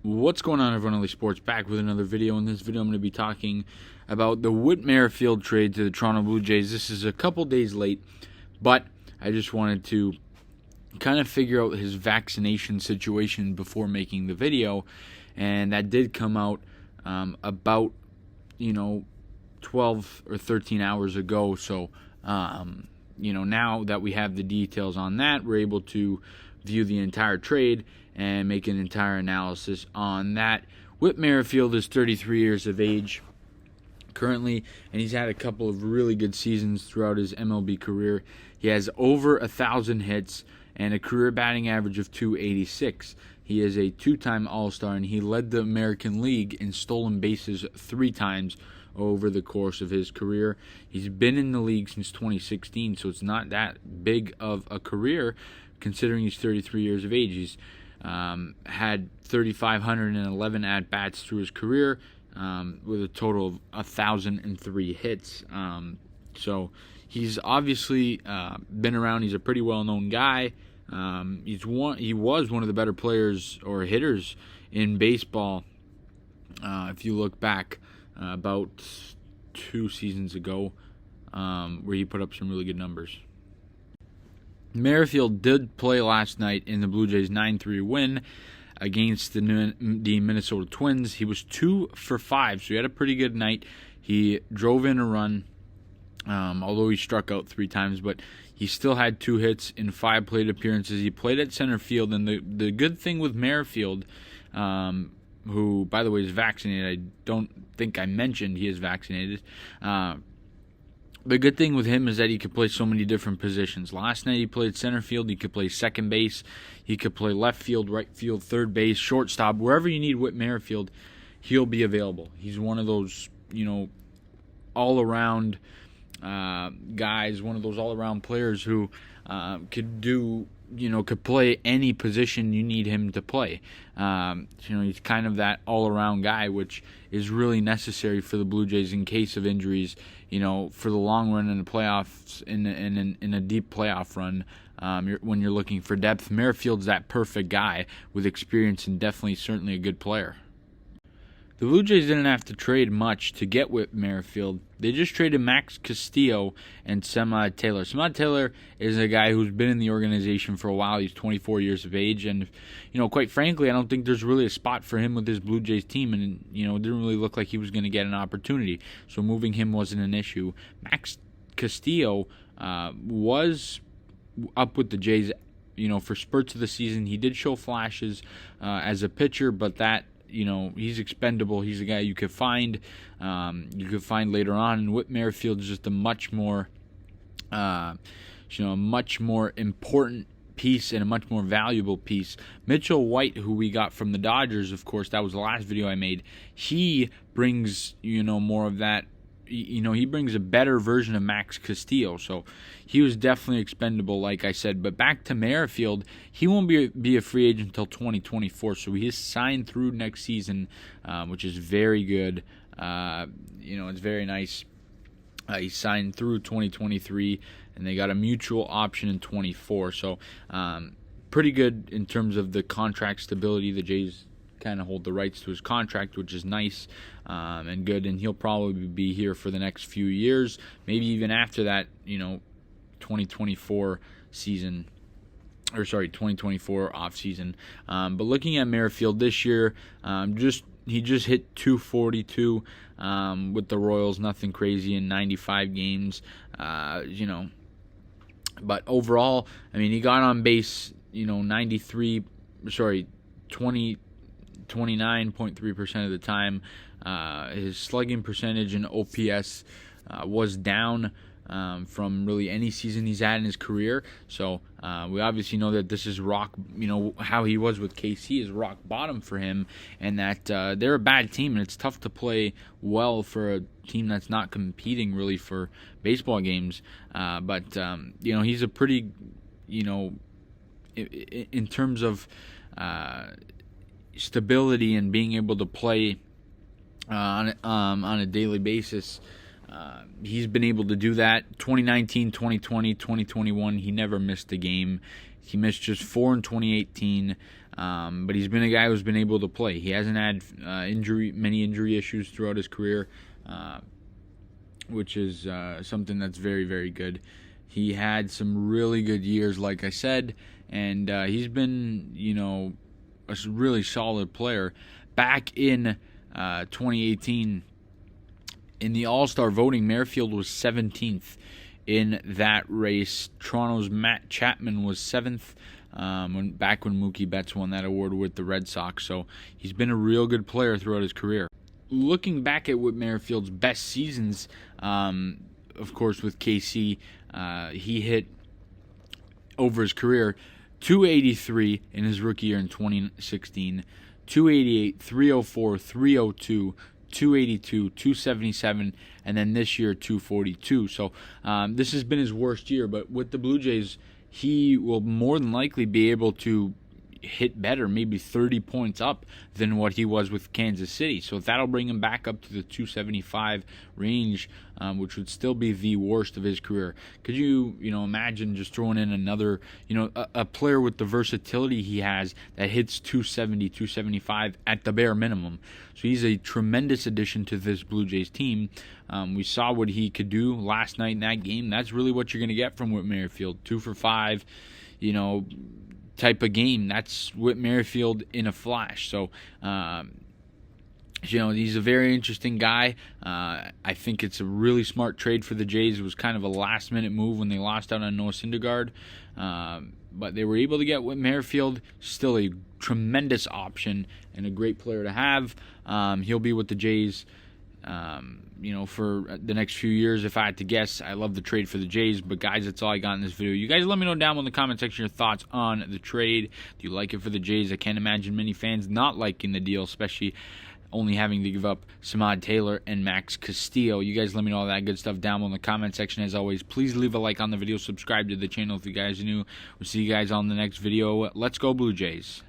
What's going on, everyone? LA Sports back with another video. In this video, I'm going to be talking about the Whit Merrifield trade to the Toronto Blue Jays. This is a couple days late, but I just wanted to kind of figure out his vaccination situation before making the video, and that did come out about 12 or 13 hours ago. So now that we have the details on that, we're able to view the entire trade and make an entire analysis on that. Whit Merrifield is 33 years of age currently, and he's had a couple of really good seasons throughout his MLB career. He has over 1,000 hits and a career batting average of .286. He is a two-time All-Star, and he led the American League in stolen bases 3 times over the course of his career. He's been in the league since 2016, so it's not that big of a career considering he's 33 years of age. He's had 3,511 at-bats through his career with a total of 1,003 hits. So he's obviously been around. He's a pretty well-known guy. He was one of the better players or hitters in baseball if you look back about 2 seasons ago, where he put up some really good numbers. Merrifield did play last night in the Blue Jays' 9-3 win against the Minnesota Twins. He was 2 for 5, so he had a pretty good night. He drove in a run, although he struck out 3 times, but he still had 2 hits in 5 plate appearances. He played at center field, and the good thing with Merrifield, who, by the way, is vaccinated. I don't think I mentioned he is vaccinated. The good thing with him is that he could play so many different positions. Last night he played center field. He could play second base. He could play left field, right field, third base, shortstop. Wherever you need Whit Merrifield, he'll be available. He's one of those, all-around guys, one of those all-around players who could play any position you need him to play. He's kind of that all-around guy, which is really necessary for the Blue Jays in case of injuries. For the long run in the playoffs, in a deep playoff run, when you're looking for depth, Merrifield's that perfect guy with experience and certainly a good player. The Blue Jays didn't have to trade much to get Whit Merrifield. They just traded Max Castillo and Samad Taylor. Samad Taylor is a guy who's been in the organization for a while. He's 24 years of age, and quite frankly, I don't think there's really a spot for him with this Blue Jays team, and it didn't really look like he was going to get an opportunity. So moving him wasn't an issue. Max Castillo was up with the Jays, for spurts of the season. He did show flashes as a pitcher, but that. He's expendable. He's a guy you could find later on. And Whit Merrifield is just a much more important piece and a much more valuable piece. Mitchell Whit, who we got from the Dodgers, of course, that was the last video I made. He brings more of that. He brings a better version of Max Castillo, so he was definitely expendable, like I said. But back to Merrifield, he won't be a free agent until 2024, so he is signed through next season, which is very good. It's very nice. He signed through 2023, and they got a mutual option in 24, so pretty good in terms of the contract stability. The Jays kind of hold the rights to his contract, which is nice and good, and he'll probably be here for the next few years, maybe even after that 2024 season, or 2024 off season. But looking at Merrifield this year, he just hit 242 with the Royals, nothing crazy in 95 games, but overall, he got on base 29.3% of the time. His slugging percentage and OPS was down from really any season he's had in his career. So we obviously know that this is how he was with KC is rock bottom for him, and that they're a bad team, and it's tough to play well for a team that's not competing really for baseball games. But he's a pretty, in terms of stability and being able to play on a daily basis. He's been able to do that. 2019, 2020, 2021, he never missed a game. He missed just 4 in 2018. But he's been a guy who's been able to play. He hasn't had many injury issues throughout his career, which is something that's very, very good. He had some really good years, like I said, and he's been, a really solid player. Back in 2018, in the All-Star voting, Merrifield was 17th in that race. Toronto's Matt Chapman was 7th. Back when Mookie Betts won that award with the Red Sox. So he's been a real good player throughout his career. Looking back at Whit Merrifield's best seasons, of course with KC, he hit over his career 283 in his rookie year in 2016, 288, 304, 302, 282, 277, and then this year 242. So this has been his worst year, but with the Blue Jays, he will more than likely be able to hit better, maybe 30 points up than what he was with Kansas City. So that'll bring him back up to the 275 range, which would still be the worst of his career. Could you, imagine just throwing in another, a player with the versatility he has that hits 270, 275 at the bare minimum. So he's a tremendous addition to this Blue Jays team. We saw what he could do last night in that game. That's really what you're going to get from Whit Merrifield. 2 for 5, type of game. That's Whit Merrifield in a flash. So, he's a very interesting guy. I think it's a really smart trade for the Jays. It was kind of a last-minute move when they lost out on Noah Syndergaard. But they were able to get Whit Merrifield. Still a tremendous option and a great player to have. He'll be with the Jays for the next few years, if I had to guess. I love the trade for the Jays, but guys, that's all I got in this video. You guys let me know down in the comment section your thoughts on the trade. Do you like it for the Jays? I can't imagine many fans not liking the deal, especially only having to give up Samad Taylor and Max Castillo. You guys let me know all that good stuff down in the comment section. As always, please leave a like on the video, subscribe to the channel if you guys are new. We'll see you guys on the next video. Let's go Blue Jays.